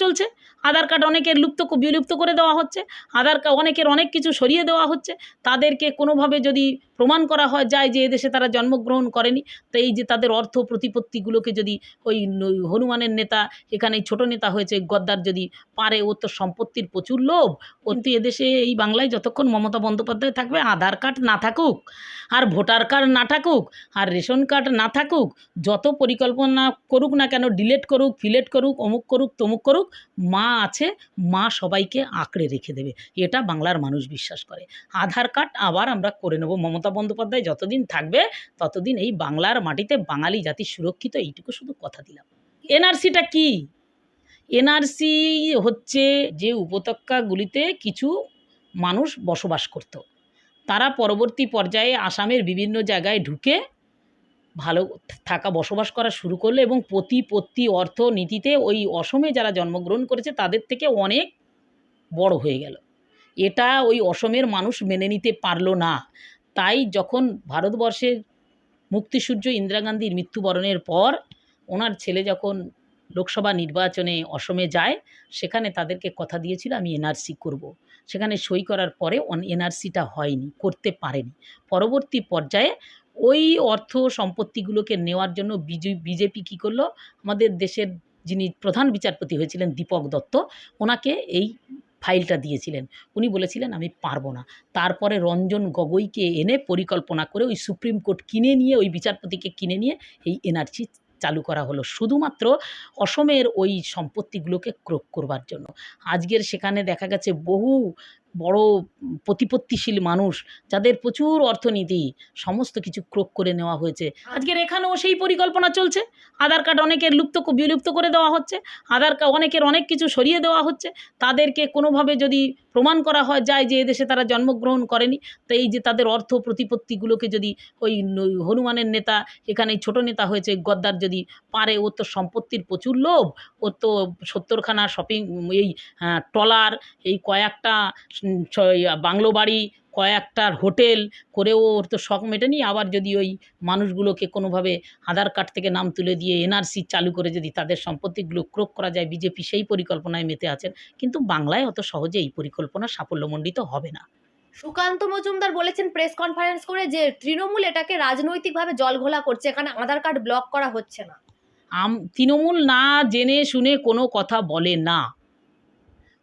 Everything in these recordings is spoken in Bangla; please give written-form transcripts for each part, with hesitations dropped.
চলছে। আধার কার্ড অনেকের বিলুপ্ত করে দেওয়া হচ্ছে। আধার কার্ড অনেকের অনেক কিছু সরিয়ে দেওয়া হচ্ছে। তাদেরকে কোনোভাবে যদি প্রমাণ করা যায় যে এদেশে তারা জন্মগ্রহণ করেনি, তো এই যে তাদের অর্থ প্রতিপত্তিগুলোকে যদি ওই হনুমানের নেতা এখানে ছোট নেতা হয়েছে গদ্দার যদি পারে, ওর তো সম্পত্তির প্রচুর লোভ। কিন্তু এদেশে এই বাংলায় যতক্ষণ মমতা বন্দ্যোপাধ্যায় থাকবে, আধার কার্ড না থাকুক আর ভোটার কার্ড না থাকুক আর রেশন কার্ড না থাকুক, যত পরিকল্পনা করুক না কেন, ডিলেট করুক, ফিলেট করুক, অমুক করুক, তমুক করুক, মা আছে, মা সবাইকে আঁকড়ে রেখে দেবে। এটা বাংলার মানুষ বিশ্বাস করে। আধার কার্ড আবার আমরা করে নেব। মমতা বন্দ্যোপাধ্যায় যতদিন থাকবে ততদিন এই বাংলার মাটিতে বাঙালি জাতি সুরক্ষিত, এইটুকু শুধু কথা দিলাম। এনআরসিটা কি? এনআরসি হচ্ছে যে উপত্যকাগুলিতে কিছু মানুষ বসবাস করত, তারা পরবর্তী পর্যায়ে আসামের বিভিন্ন জায়গায় ঢুকে ভালো বসবাস করা শুরু করলো এবং প্রতিপত্তি অর্থনীতিতে ওই অসমে যারা জন্মগ্রহণ করেছে তাদের থেকে অনেক বড় হয়ে গেল। এটা ওই অসমের মানুষ মেনে নিতে পারলো না। তাই যখন ভারতবর্ষের মুক্তিসূর্য ইন্দিরা গান্ধীর মৃত্যুবরণের পর ওনার ছেলে যখন লোকসভা নির্বাচনে অসমে যায়, সেখানে তাদেরকে কথা দিয়েছিল আমি এনআরসি করব। সেখানে সই করার পরে এনআরসিটা হয়নি, করতে পারেনি। পরবর্তী পর্যায়ে ওই অর্থ সম্পত্তিগুলোকে নেওয়ার জন্য বিজেপি কী করলো, আমাদের দেশের যিনি প্রধান বিচারপতি হয়েছিলেন দীপক দত্ত, ওনাকে এই ফাইলটা দিয়েছিলেন। উনি বলেছিলেন আমি পারবো না। তারপরে রঞ্জন গগৈকে এনে পরিকল্পনা করে ওই সুপ্রিম কোর্ট কিনে নিয়ে, ওই বিচারপতিকে কিনে নিয়ে এই এনআরসি চালু করা হলো শুধুমাত্র অসমের ওই সম্পত্তিগুলোকে ক্রোক করবার জন্য। আজকের সেখানে দেখা গেছে বহু বড় প্রতিপত্তিশীল মানুষ যাদের প্রচুর অর্থনীতি, সমস্ত কিছু ক্রোক করে নেওয়া হয়েছে। আজকের এখানেও সেই পরিকল্পনা চলছে। আধার কার্ড অনেকের বিলুপ্ত করে দেওয়া হচ্ছে। আধার কার্ড অনেকের অনেক কিছু সরিয়ে দেওয়া হচ্ছে। তাদেরকে কোনোভাবে যদি প্রমাণ করা যায় যে এদেশে তারা জন্মগ্রহণ করেনি, তো এই যে তাদের অর্থ প্রতিপত্তিগুলোকে যদি ওই হনুমানের নেতা এখানে ছোট নেতা হয়েছে গদ্দার যদি পারে, ওর তো সম্পত্তির প্রচুর লোভ। ওর তো 70খানা শপিং এই ট্রলার, এই কয়েকটা বাংলো বাড়ি, কয়েকটা হোটেল করেও ওর তো শখ মেটেনি। আবার যদি ওই মানুষগুলোকে কোনোভাবে আধার কার্ড থেকে নাম তুলে দিয়ে এনআরসি চালু করে যদি তাদের সম্পত্তিগুলো ক্রোক করা যায়, বিজেপি সেই পরিকল্পনায় মেতে আছেন। কিন্তু বাংলায় অত সহজে এই পরিকল্পনা সাফল্যমণ্ডিত হবে না। সুকান্ত মজুমদার বলেছেন প্রেস কনফারেন্স করে যে তৃণমূল এটাকে রাজনৈতিকভাবে জলঘোলা করছে, এখানে আধার কার্ড ব্লক করা হচ্ছে না। তৃণমূল না জেনে শুনে কোনো কথা বলে না।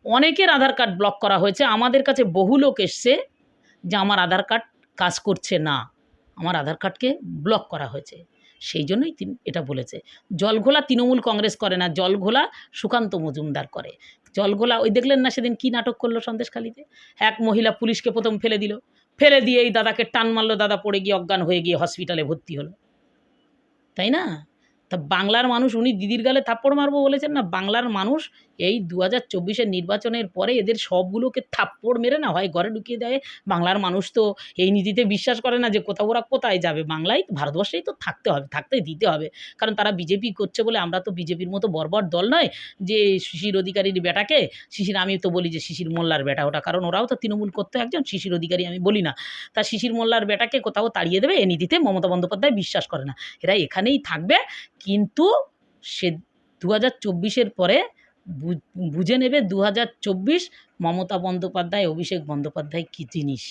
অনেকের আধার কার্ড ব্লক করা হয়েছে। আমাদের কাছে বহু লোক এসছে যে আমার আধার কার্ড কাজ করছে না, আমার আধার কার্ডকে ব্লক করা হয়েছে। সেই জন্যই এটা বলেছে। জলঘোলা তৃণমূল কংগ্রেস করে না, জলঘোলা সুকান্ত মজুমদার করে। জলঘোলা ওই দেখলেন না সেদিন কী নাটক করলো সন্দেশখালিতে? এক মহিলা পুলিশকে প্রথম ফেলে দিল, ফেলে দিয়ে এই দাদাকে টান মারলো, দাদা পড়ে গিয়ে অজ্ঞান হয়ে গিয়ে হসপিটালে ভর্তি হলো, তাই না? তা বাংলার মানুষ, উনি দিদির গালে থাপ্পড় মারবো বলেছেন না, বাংলার মানুষ এই 2024-এর নির্বাচনের পরে এদের সবগুলোকে থাপ্পড় মেরে না হয় ঘরে ঢুকিয়ে দেয়। বাংলার মানুষ তো এই নীতিতে বিশ্বাস করে না যে কোথাও ওরা কোথায় যাবে, বাংলায় ভারতবর্ষেই তো থাকতে হবে, থাকতে দিতে হবে। কারণ তারা বিজেপি করছে বলে, আমরা তো বিজেপির মতো বর্বর দল নয় যে শিশির অধিকারীর বেটাকে, আমি তো বলি যে শিশির মোল্লার বেটা ওটা, কারণ ওরাও তো তৃণমূল করতে একজন, শিশির অধিকারী আমি বলি না। তা শিশির মোল্লার বেটাকে কোথাও তাড়িয়ে দেবে এই নীতিতে মমতা বন্দ্যোপাধ্যায় বিশ্বাস করে না। এরা এখানেই থাকবে। কিন্তু সে 2024-এর পরে বুঝে নেবে 2024 মমতা বন্দ্যোপাধ্যায়, অভিষেক বন্দ্যোপাধ্যায় কী জিনিস।